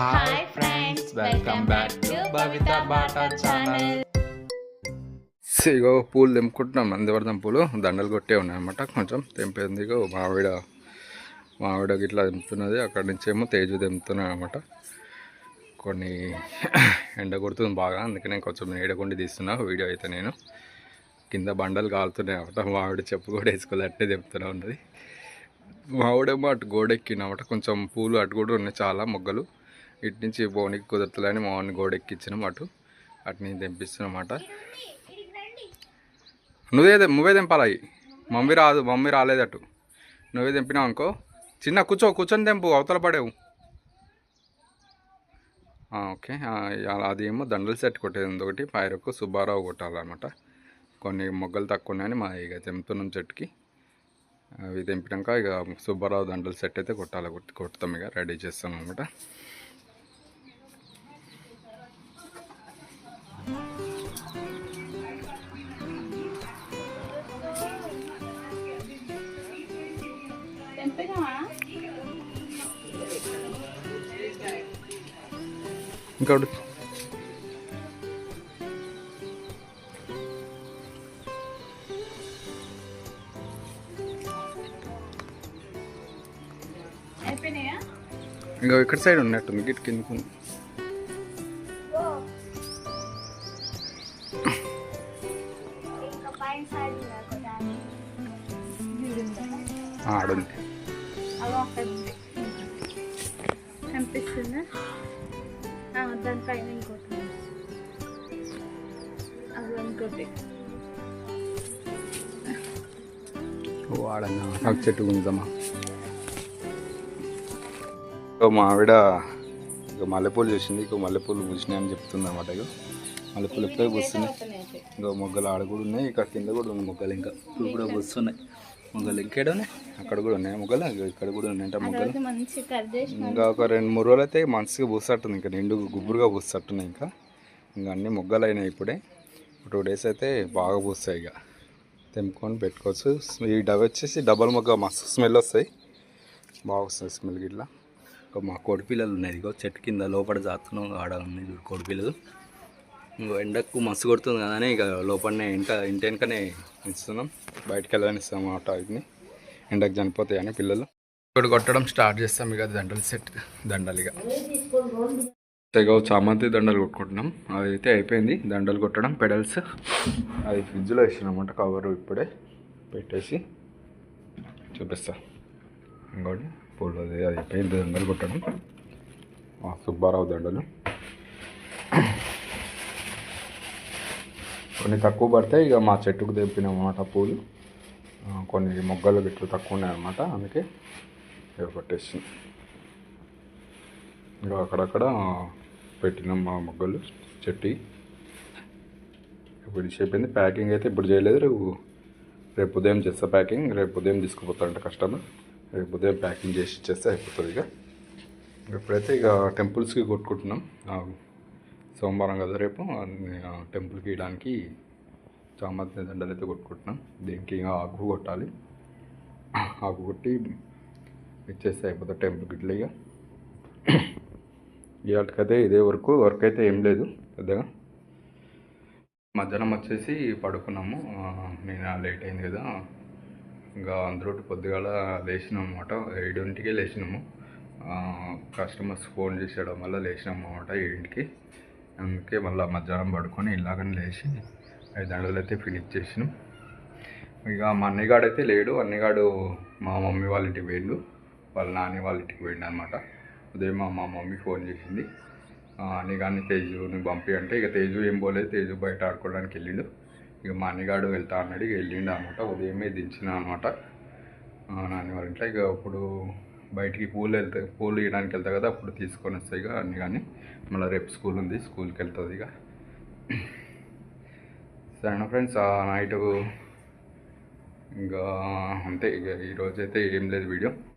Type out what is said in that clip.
Hi friends, welcome back to బవిత బాటా channel. ఇగో పూలు తెంపుకుంటున్నాం. నందివర్ధం పూలు దండలు కొట్టే ఉన్నాయన్నమాట. కొంచెం తెంపేంది. ఇగో మావిడ గిట్లా తెంపుతున్నది. అక్కడి నుంచేమో తేజు తెంపుతున్నాయి అనమాట. కొన్ని ఎండ కొడుతుంది బాగా, అందుకనే కొంచెం నీడకుండి తీస్తున్నా వీడియో అయితే. నేను కింద బండలు కాలుతున్నాయి అనమాట. మావిడ చెప్పు కూడా వేసుకోలేట్టే తెంపుతూనే ఉన్నది. మావిడేమో అటు గోడెక్కినమాట. కొంచెం పూలు అటు కూడా ఉన్నాయి, చాలా మొగ్గలు. ఇటు నుంచి బోనికి కుదరతలేని మామూలు గోడెక్కిచ్చినాం. అటు నుంచి తెంపిస్తున్నమాట. నువ్వే తెంపాలి. మమ్మీ రాలేదటు. నువ్వే తెంపినావు అనుకో. చిన్న కూర్చొని తెంపు, అవతల పడేవు. ఓకే. అది ఏమో దండల సెట్ కొట్టేది ఉంది ఒకటి. పైరకు సుబ్బారావు కొట్టాలన్నమాట. కొన్ని మొగ్గలు తక్కువ ఉన్నాయని మా ఇక తెంపుతున్నాం చెట్టుకి. అవి తెంపినాక ఇక సుబ్బారావు దండల సెట్ అయితే కొడతాం. ఇక రెడీ చేస్తాం అనమాట. ఇంకా ఇంకా ఇక్కడ సైడ్ ఉన్నట్టుంది. గిట్ కిందకు ఆడుంది. కనిపిస్తుందా? దానిపైన ఇంకోటి, అది ఇంకోటి. వాడన్నా నాకు చెట్టు గుంజమ్మా. మా ఆవిడ ఇక మల్లెపూలు చేసింది. ఇక మల్లెపూలు పూసినాయి అని చెప్తుంది అనమాట. ఇక మల్లెపూలు ఎప్పుడే పూస్తున్నాయి. ఇంకా మొగ్గలు ఆడ కూడా ఉన్నాయి. ఇక్కడ కింద కూడా ఉన్నాయి మొగ్గలు. ఇంకా పూలు కూడా పూస్తున్నాయి మొగ్గలు. ఇంకేడ ఉన్నాయి, అక్కడ కూడా ఉన్నాయి మొగ్గలు. ఇక్కడ కూడా ఉన్నాయంట మొగ్గలు. ఇంకా ఒక 2-3 రోజులు అయితే మంచిగా పూసట్టుంది. ఇంకా నిండు గుబ్బురుగా పూసట్టున్నాయి. ఇంకా అన్నీ మొగ్గలు అయినాయి ఇప్పుడే. 2 days అయితే బాగా పూస్తాయి. ఇక తెంపుకొని పెట్టుకోవచ్చు. ఈ డబ్బు వచ్చేసి డబల్ మొగ్గ, మస్తు స్మెల్ వస్తాయి. బాగా వస్తుంది స్మెల్ గిట్లా. మా కోడిపిల్లలు ఉన్నాయి. ఇగో చెట్టు కింద లోపల జాతున్నాం. ఆడ ఉన్నాయి కోడిపిల్లలు. ఇంకో ఎండకు మస్తు కొడుతుంది కదా అని ఇక లోపలనే ఇంటి వెనకనే ఇస్తున్నాం. బయటకు వెళ్ళని ఇస్తాం అన్నమాట. వీటిని ఎండకు చనిపోతాయి అని పిల్లలు. ఇప్పుడు కొట్టడం స్టార్ట్ చేస్తాం. ఇక దండలు సెట్ దండలు ఇక చామంతి దండలు కొట్టుకుంటున్నాం. అది అయితే అయిపోయింది. దండలు కొట్టడం పెడల్స్ అది ఫ్రిడ్జ్లో వేసినామన్నమాట. కవరు ఇప్పుడే పెట్టేసి చూపిస్తా. ఇంకోటి పూలు అది అయిపోయింది. దండలు కొట్టడం సుబ్బారావు దండలు. కొన్ని తక్కువ పడితే ఇక మా చెట్టుకు తెంపినామన్నమాట పూలు. కొన్ని మొగ్గలు గిట్లు తక్కువ ఉన్నాయన్నమాట, అందుకే ఇక కొట్టేసి ఇంకా అక్కడక్కడ పెట్టినాం మా మొగ్గలు చెట్టు. ఇప్పుడు అయిపోయింది. ప్యాకింగ్ అయితే ఇప్పుడు చేయలేదు. రేపు ఉదయం చేస్తా ప్యాకింగ్. రేపు ఉదయం తీసుకుపోతారంట కస్టమర్. రేపు ఉదయం ప్యాకింగ్ చేసి ఇచ్చేస్తే అయిపోతుంది. ఇక ఇప్పుడైతే ఇక టెంపుల్స్కి కొట్టుకుంటున్నాం. సోమవారం కదా రేపు, టెంపుల్కి ఇవ్వడానికి చామంతి దండలు అయితే కొట్టుకుంటున్నాం. దీనికి ఆకు కొట్టాలి. ఆకు కొట్టి ఇచ్చేస్తే అయిపోతుంది టెంపుల్కి ఇట్లా. ఇక ఇవాళకైతే ఇదే వర్క్ అయితే ఏం లేదు పెద్దగా. మధ్యాహ్నం వచ్చేసి పడుకున్నాము. నేను లేట్ అయింది కదా, ఇంకా అందరూ పొద్దుగాల లేచినాం అన్నమాట. 7ంటికే లేచినాము. కస్టమర్స్ ఫోన్ చేసేయడం వల్ల లేచినాము అన్నమాట 7ంటికి. అందుకే మళ్ళీ మధ్యాహ్నం పడుకొని ఇలాగని లేచి 5 దండలు అయితే ఫినిష్ చేసినాం. ఇక మా అన్నయ్యగాడు అయితే లేడు. అన్నయ్యగాడు మా మమ్మీ వాళ్ళ ఇంటికి పోయిండు, వాళ్ళ నాని వాళ్ళ ఇంటికి పోయిండు అనమాట. ఉదయం మా మమ్మీ ఫోన్ చేసింది, అన్నయ్యగాడిని తేజుని పంపి అంటే. ఇక తేజు ఏం పోలేదు, తేజు బయట ఆడుకోవడానికి వెళ్ళిండు. ఇక మా అన్నయ్యగాడు వెళ్తా అన్నాడు. ఇక వెళ్ళిండు అనమాట. ఉదయమే దించిన అనమాట నాని వాళ్ళ ఇంట్లో. ఇక ఇప్పుడు బయటికి పూలు ఇవ్వడానికి వెళ్తా కదా, అప్పుడు తీసుకొని వస్తాయి. ఇక అన్నీ కానీ మళ్ళీ రేపు స్కూల్ ఉంది, స్కూల్కి వెళ్తుంది. ఇక సరేనా ఫ్రెండ్స్, నైట్ ఇంకా అంతే. ఇక ఈరోజైతే ఏం లేదు వీడియో.